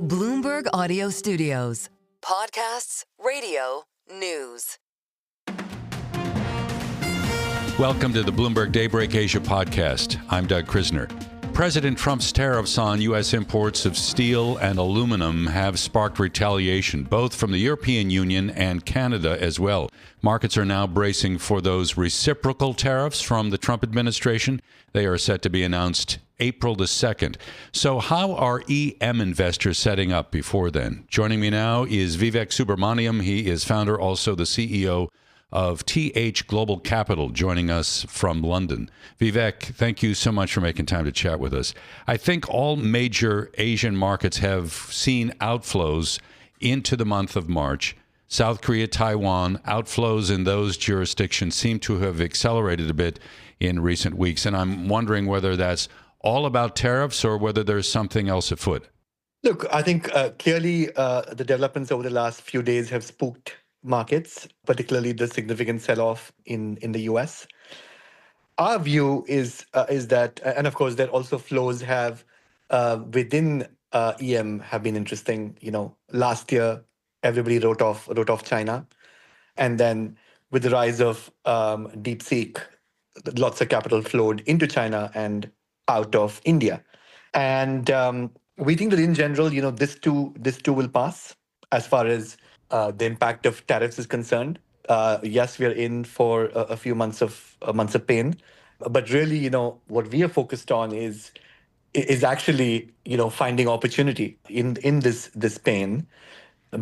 Bloomberg Audio Studios. Podcasts, radio, news. Welcome to the Bloomberg Daybreak Asia podcast. I'm Doug Krisner. President Trump's tariffs on U.S. imports of steel and aluminum have sparked retaliation, both from the European Union and Canada as well. Markets are now bracing for those reciprocal tariffs from the Trump administration. They are set to be announced April the 2nd. So how are EM investors setting up before then? Joining me now is Vivek Subramanyam. He is founder, also the CEO of TH Global Capital, joining us from London. Vivek, thank you so much for making time to chat with us. I think all major Asian markets have seen outflows into the month of March. South Korea, Taiwan, outflows in those jurisdictions seem to have accelerated a bit in recent weeks. And I'm wondering whether that's all about tariffs or whether there's something else afoot. Look, I think clearly the developments over the last few days have spooked markets, particularly the significant sell-off in the US. Our view is that, and of course, that also flows have within EM have been interesting. You know, last year everybody wrote off China, and then with the rise of DeepSeek, lots of capital flowed into China and out of India, and we think that in general, you know, this too will pass as far as the impact of tariffs is concerned. Yes, we are in for a few months of pain, but really, you know, what we are focused on is actually, you know, finding opportunity in this pain,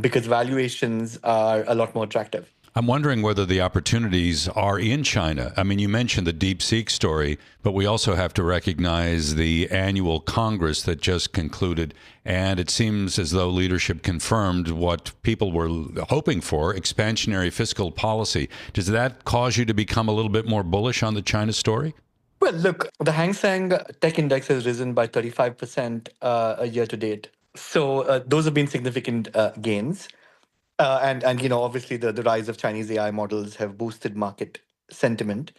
because valuations are a lot more attractive. I'm wondering whether the opportunities are in China. I mean, you mentioned the DeepSeek story, but we also have to recognize the annual Congress that just concluded, and it seems as though leadership confirmed what people were hoping for, expansionary fiscal policy. Does that cause you to become a little bit more bullish on the China story? Well, look, the Hang Seng Tech Index has risen by 35% a year to date. So those have been significant gains. And you know, obviously the rise of Chinese AI models have boosted market sentiment,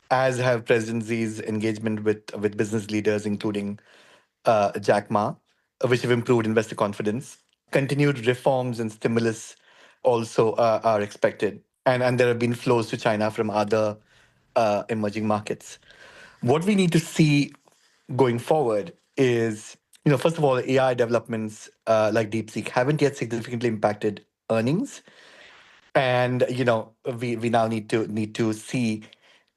as have President Xi's engagement with business leaders, including Jack Ma, which have improved investor confidence. Continued reforms and stimulus also are expected. And there have been flows to China from other emerging markets. What we need to see going forward is, you know, first of all, AI developments like DeepSeek haven't yet significantly impacted earnings, and you know, we now need to see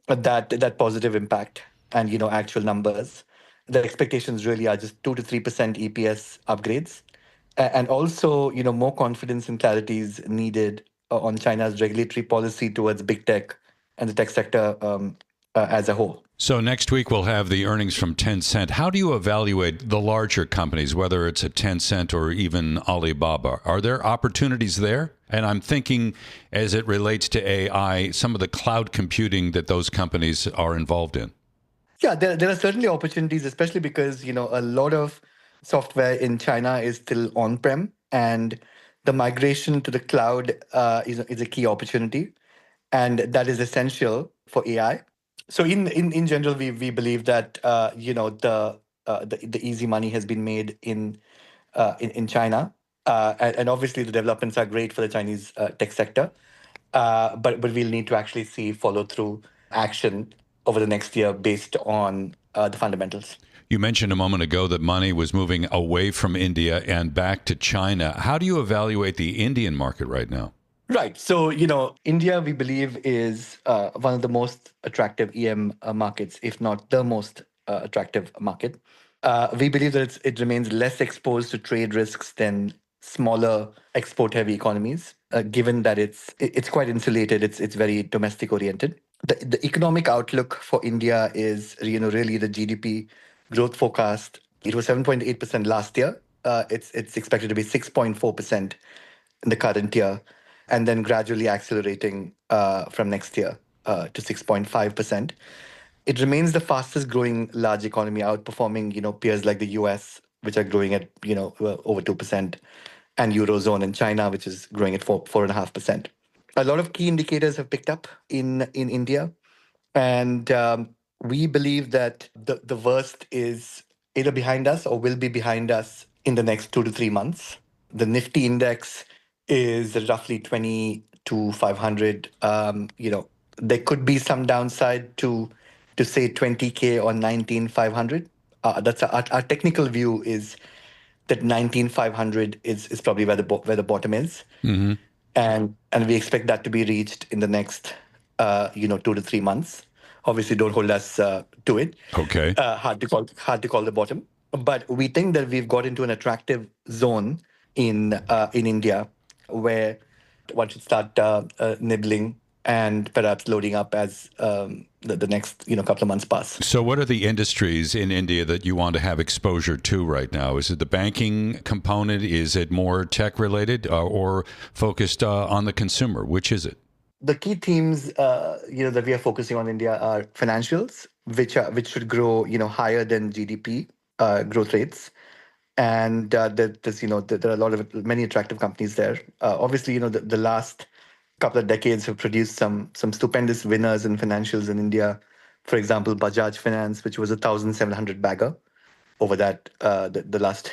that positive impact and, you know, actual numbers. The expectations really are just 2 to 3% EPS upgrades, and also, you know, more confidence and clarity is needed on China's regulatory policy towards big tech and the tech sector as a whole. So next week we'll have the earnings from Tencent. How do you evaluate the larger companies, whether it's a Tencent or even Alibaba? Are there opportunities there? And I'm thinking, as it relates to AI, some of the cloud computing that those companies are involved in. Yeah, there are certainly opportunities, especially because, you know, a lot of software in China is still on-prem, and the migration to the cloud is a key opportunity, and that is essential for AI. So in general, we believe that you know, the easy money has been made in China, and obviously the developments are great for the Chinese tech sector, but we'll need to actually see follow through action over the next year based on the fundamentals. You mentioned a moment ago that money was moving away from India and back to China. How do you evaluate the Indian market right now? Right. So, you know, India, we believe, is one of the most attractive EM markets, if not the most attractive market. We believe that it remains less exposed to trade risks than smaller export-heavy economies, given that it's quite insulated. It's very domestic oriented. The economic outlook for India is, you know, really the GDP growth forecast. It was 7.8% last year. It's expected to be 6.4% in the current year, and then gradually accelerating from next year to 6.5%. It remains the fastest growing large economy, outperforming, you know, peers like the US, which are growing at, you know, over 2%, and Eurozone and China, which is growing at 4.5%. A lot of key indicators have picked up in India, and we believe that the worst is either behind us or will be behind us in the next 2 to 3 months. The Nifty index is roughly 20 to 500. There could be some downside to say 20K or 19,500. That's our technical view is that 19,500 is probably where the bottom is, Mm-hmm. and we expect that to be reached in the next 2 to 3 months. Obviously, don't hold us to it. Okay. Hard to call the bottom, but we think that we've got into an attractive zone in India where one should start nibbling and perhaps loading up as the next couple of months pass. So, what are the industries in India that you want to have exposure to right now? Is it the banking component? Is it more tech related or focused on the consumer? Which is it? The key themes that we are focusing on in India are financials, which should grow higher than GDP growth rates, and there are many attractive companies there. Obviously, the last couple of decades have produced some stupendous winners in financials in India. For example, Bajaj Finance, which was 1,700 bagger over the last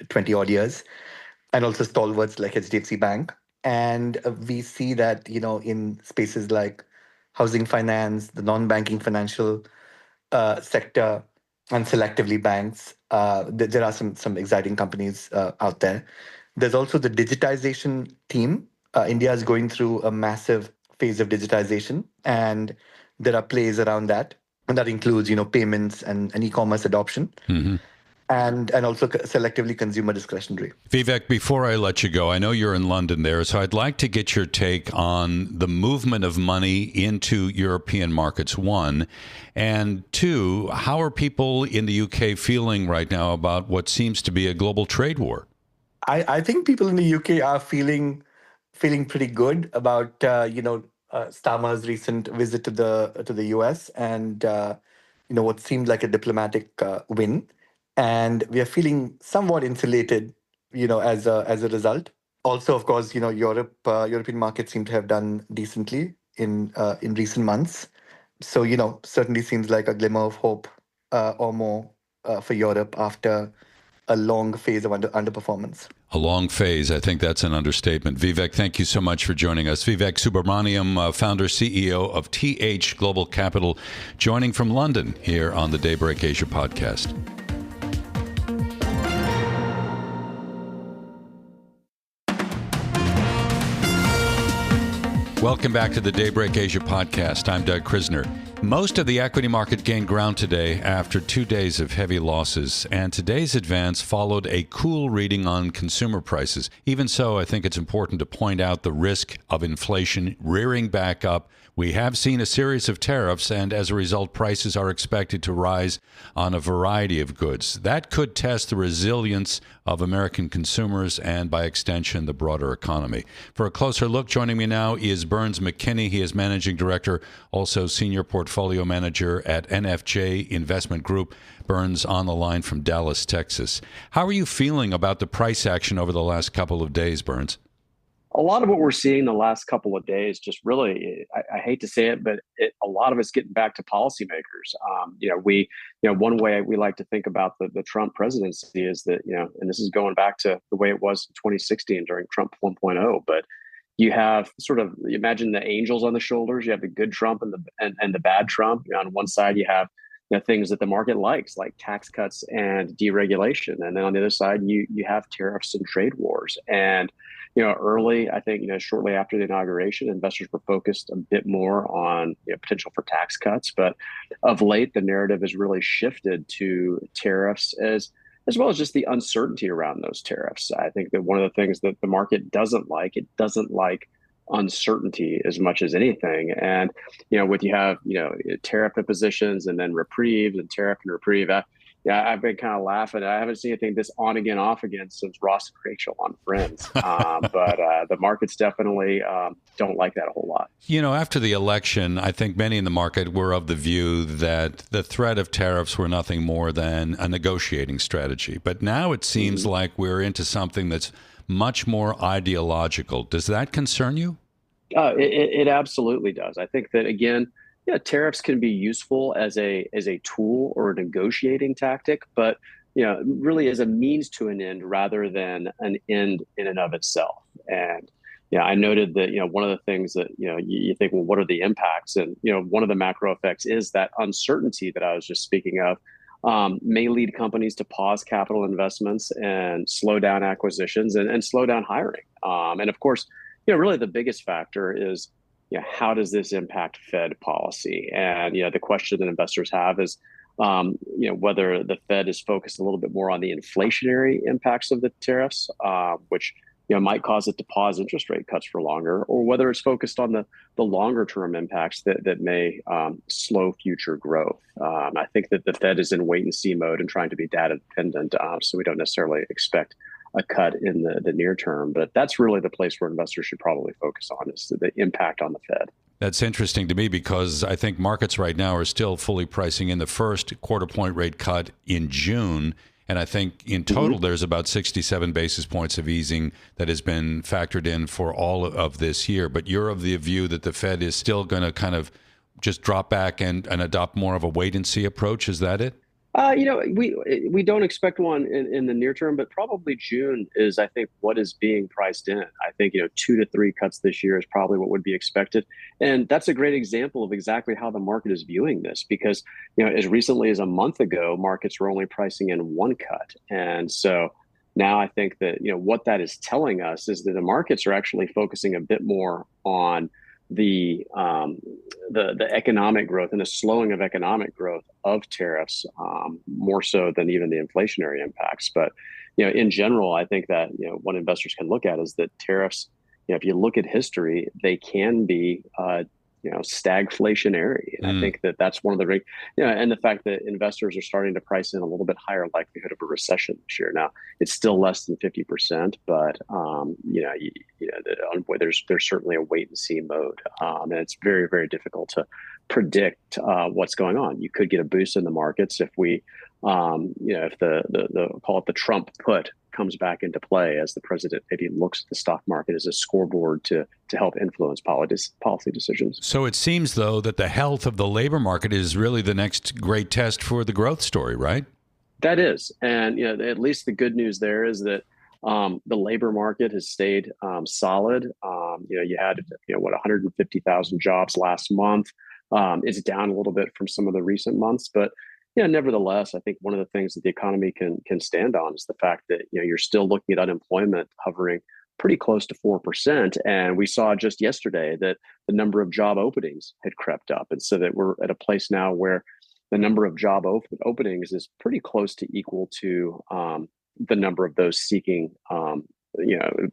20 odd years, and also stalwarts like HDFC Bank. And we see that in spaces like housing finance, the non-banking financial sector, and selectively banks, there are some exciting companies out there. There's also the digitization theme. India is going through a massive phase of digitization, and there are plays around that, and that includes payments and e-commerce adoption. Mm-hmm. And also selectively consumer discretionary. Vivek, before I let you go, I know you're in London there, so I'd like to get your take on the movement of money into European markets, one. And two, how are people in the UK feeling right now about what seems to be a global trade war? I think people in the UK are feeling pretty good about Starmer's recent visit to the US and what seemed like a diplomatic win, and we are feeling somewhat insulated, as a result. Also, of course, European markets seem to have done decently in recent months. So certainly seems like a glimmer of hope or more for Europe after a long phase of underperformance. A long phase. I think that's an understatement. Vivek, thank you so much for joining us. Vivek Subramanyam, founder, CEO of TH Global Capital, joining from London here on the Daybreak Asia podcast. Welcome back to the Daybreak Asia podcast. I'm Doug Krisner. Most of the equity market gained ground today after 2 days of heavy losses, and today's advance followed a cool reading on consumer prices. Even so, I think it's important to point out the risk of inflation rearing back up. We have seen a series of tariffs, and as a result, prices are expected to rise on a variety of goods. That could test the resilience of American consumers and, by extension, the broader economy. For a closer look, joining me now is Burns McKinney. He is Managing Director, also Senior Portfolio Manager at NFJ Investment Group. Burns on the line from Dallas, Texas. How are you feeling about the price action over the last couple of days, Burns? A lot of what we're seeing the last couple of days, just really, I hate to say it, but a lot of it's getting back to policymakers. One way we like to think about the Trump presidency is that, and this is going back to the way it was in 2016 during Trump 1.0, but you have sort of, imagine the angels on the shoulders. You have the good Trump and the bad Trump. On one side, you have things that the market likes, like tax cuts and deregulation. And then on the other side, you have tariffs and trade wars. And early, I think, shortly after the inauguration, investors were focused a bit more on potential for tax cuts. But of late, the narrative has really shifted to tariffs as well as just the uncertainty around those tariffs. I think that one of the things that the market doesn't like uncertainty as much as anything. And, with you have, tariff impositions and then reprieves and tariff and reprieve. I've been kind of laughing. I haven't seen anything this on again, off again since Ross and Rachel on Friends. But the markets definitely don't like that a whole lot. After the election, I think many in the market were of the view that the threat of tariffs were nothing more than a negotiating strategy. But now it seems like we're into something that's much more ideological. Does that concern you? It absolutely does. I think that, again, tariffs can be useful as a tool or a negotiating tactic, but really is a means to an end rather than an end in and of itself. And I noted that, one of the things that, you think, well, what are the impacts? And, one of the macro effects is that uncertainty that I was just speaking of may lead companies to pause capital investments and slow down acquisitions and slow down hiring. And of course, really the biggest factor is, how does this impact Fed policy? And, the question that investors have is, whether the Fed is focused a little bit more on the inflationary impacts of the tariffs, which might cause it to pause interest rate cuts for longer, or whether it's focused on the longer term impacts that may slow future growth. I think that the Fed is in wait and see mode and trying to be data dependent, so we don't necessarily expect a cut in the near term. But that's really the place where investors should probably focus on, is the impact on the Fed. That's interesting to me because I think markets right now are still fully pricing in the first quarter point rate cut in June. And I think in total, there's about 67 basis points of easing that has been factored in for all of this year. But you're of the view that the Fed is still going to kind of just drop back and adopt more of a wait and see approach. Is that it? We don't expect one in the near term, but probably June is, I think, what is being priced in. I think, 2 to 3 cuts this year is probably what would be expected. And that's a great example of exactly how the market is viewing this, because, as recently as a month ago, markets were only pricing in 1 cut. And so now I think that, what that is telling us is that the markets are actually focusing a bit more on the economic growth and the slowing of economic growth of tariffs, more so than even the inflationary impacts. But in general, I think that what investors can look at is that tariffs, if you look at history, they can be stagflationary. And I think that that's one of the and the fact that investors are starting to price in a little bit higher likelihood of a recession this year. Now, it's still less than 50%, but there's certainly a wait and see mode, and it's very, very difficult to predict what's going on. You could get a boost in the markets if we, if the call it the Trump put comes back into play, as the president maybe looks at the stock market as a scoreboard to help influence policy decisions. So it seems, though, that the health of the labor market is really the next great test for the growth story, right? That is. And at least the good news there is that the labor market has stayed solid. You had 150,000 jobs last month. It's down a little bit from some of the recent months, but nevertheless, I think one of the things that the economy can stand on is the fact that you're still looking at unemployment hovering pretty close to 4%. And we saw just yesterday that the number of job openings had crept up. And so that we're at a place now where the number of job openings is pretty close to equal to the number of those seeking,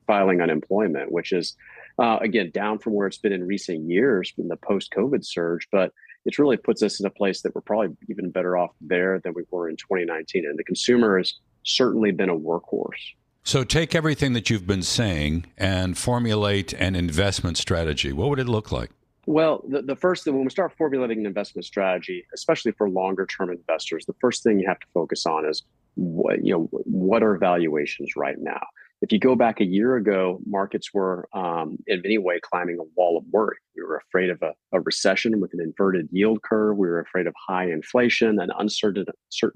filing unemployment, which is, again, down from where it's been in recent years from the post-COVID surge. But it really puts us in a place that we're probably even better off there than we were in 2019. And the consumer has certainly been a workhorse. So take everything that you've been saying and formulate an investment strategy. What would it look like? Well, the first thing, when we start formulating an investment strategy, especially for longer term investors, the first thing you have to focus on is what are valuations right now? If you go back a year ago, markets were in many ways climbing a wall of worry. We were afraid of a recession with an inverted yield curve. We were afraid of high inflation, an uncertain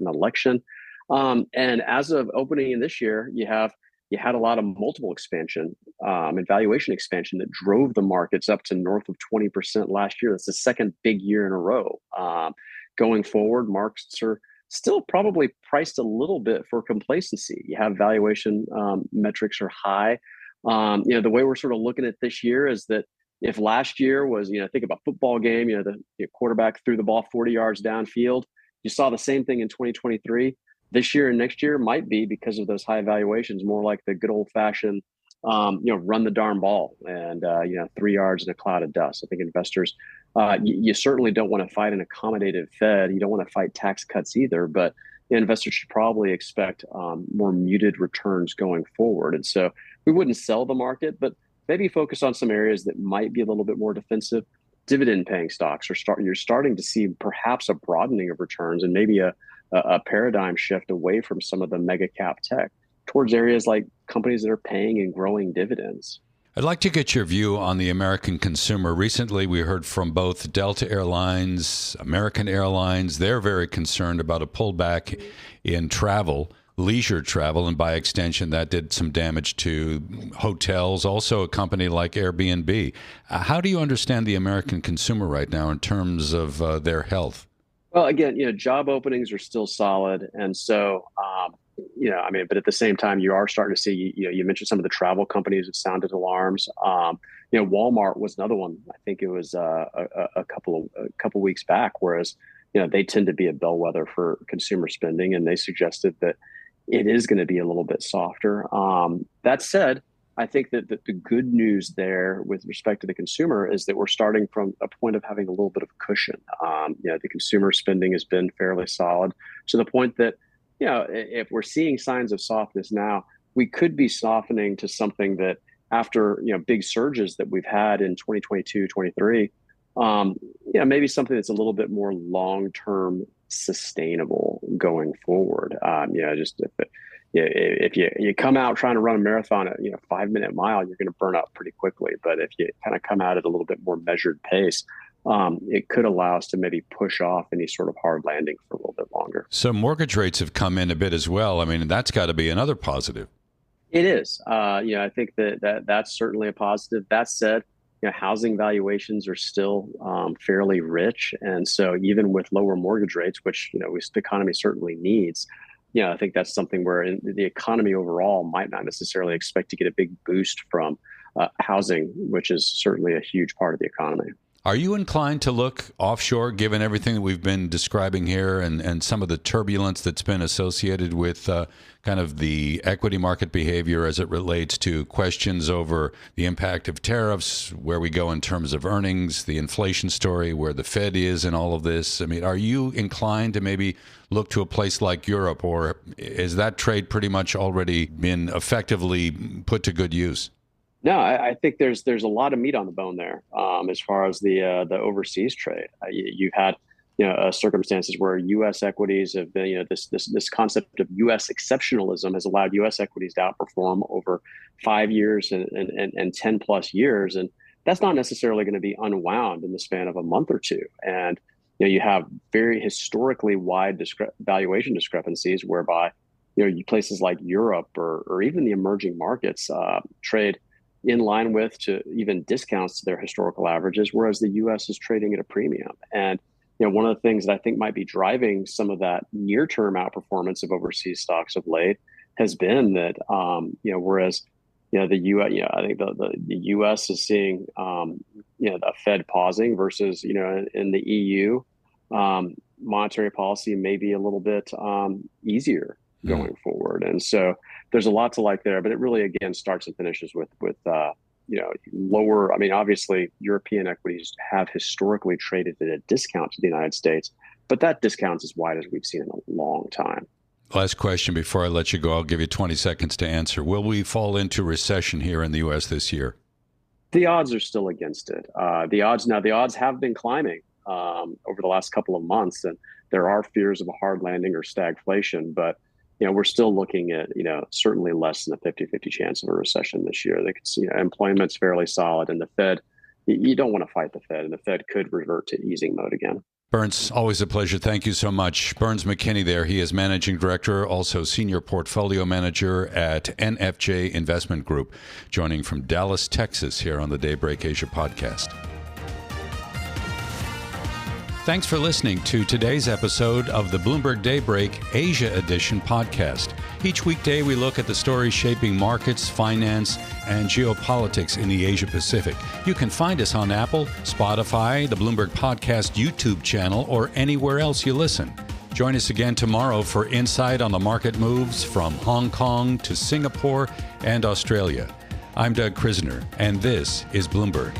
election. And as of opening in this year, you had a lot of multiple expansion and valuation expansion that drove the markets up to north of 20% last year. That's the second big year in a row. Going forward, markets are still probably priced a little bit for complacency. You have valuation metrics are high. The way we're sort of looking at this year is that if last year was, think about football game, the quarterback threw the ball 40 yards downfield, you saw the same thing in 2023. This year and next year might be, because of those high valuations, more like the good old fashioned, run the darn ball and, 3 yards in a cloud of dust. I think investors, you certainly don't want to fight an accommodative Fed. You don't want to fight tax cuts either, but investors should probably expect more muted returns going forward. And so we wouldn't sell the market, but maybe focus on some areas that might be a little bit more defensive. Dividend paying stocks you're starting to see perhaps a broadening of returns and maybe a paradigm shift away from some of the mega cap tech towards areas like companies that are paying and growing dividends. I'd like to get your view on the American consumer. Recently, we heard from both Delta Airlines, American Airlines. They're very concerned about a pullback in travel. leisure travel, and by extension, that did some damage to hotels, also a company like Airbnb. How do you understand the American consumer right now in terms of their health? Well, again, job openings are still solid. And so, but at the same time, you are starting to see, you mentioned some of the travel companies have sounded alarms. Walmart was another one. I think it was a couple weeks back, whereas, they tend to be a bellwether for consumer spending, and they suggested that it is going to be a little bit softer. That said, I think that the good news there with respect to the consumer is that we're starting from a point of having a little bit of cushion. The consumer spending has been fairly solid to the point that, if we're seeing signs of softness now, we could be softening to something that after, big surges that we've had in 2022, 23, maybe something that's a little bit more long-term sustainable going forward. If you come out trying to run a marathon at 5-minute mile, you're going to burn up pretty quickly. But if you kind of come out at a little bit more measured pace, it could allow us to maybe push off any sort of hard landing for a little bit longer. So mortgage rates have come in a bit as well. I mean, that's got to be another positive. It is. I think that's certainly a positive. That said, housing valuations are still fairly rich, and so even with lower mortgage rates, which the economy certainly needs. I think that's something where the economy overall might not necessarily expect to get a big boost from housing, which is certainly a huge part of the economy. Are you inclined to look offshore, given everything that we've been describing here and some of the turbulence that's been associated with kind of the equity market behavior as it relates to questions over the impact of tariffs, where we go in terms of earnings, the inflation story, where the Fed is in all of this? I mean, are you inclined to maybe look to a place like Europe, or is that trade pretty much already been effectively put to good use? No, I think there's a lot of meat on the bone there as far as the overseas trade. You've had circumstances where U.S. equities have been this concept of U.S. exceptionalism has allowed U.S. equities to outperform over 5 years and 10 plus years, and that's not necessarily going to be unwound in the span of a month or two. And you have very historically wide valuation discrepancies whereby places like Europe or even the emerging markets trade in line with to even discounts to their historical averages, whereas the U.S. is trading at a premium. And one of the things that I think might be driving some of that near-term outperformance of overseas stocks of late has been that whereas the U.S. I think the U.S. is seeing the Fed pausing versus in the EU monetary policy may be a little bit easier going forward. And so there's a lot to like there, but it really, again, starts and finishes with lower. I mean, obviously, European equities have historically traded at a discount to the United States, but that discount's as wide as we've seen in a long time. Last question before I let you go. I'll give you 20 seconds to answer. Will we fall into recession here in the U.S. this year? The odds are still against it. The odds have been climbing over the last couple of months, and there are fears of a hard landing or stagflation, but we're still looking at, certainly less than a 50-50 chance of a recession this year. Employment's fairly solid, and the Fed, you don't want to fight the Fed, and the Fed could revert to easing mode again. Burns, always a pleasure. Thank you so much. Burns McKinney there. He is managing director, also senior portfolio manager at NFJ Investment Group, joining from Dallas, Texas, here on the Daybreak Asia podcast. Thanks for listening to today's episode of the Bloomberg Daybreak Asia Edition podcast. Each weekday, we look at the stories shaping markets, finance, and geopolitics in the Asia Pacific. You can find us on Apple, Spotify, the Bloomberg Podcast YouTube channel, or anywhere else you listen. Join us again tomorrow for insight on the market moves from Hong Kong to Singapore and Australia. I'm Doug Krisner, and this is Bloomberg.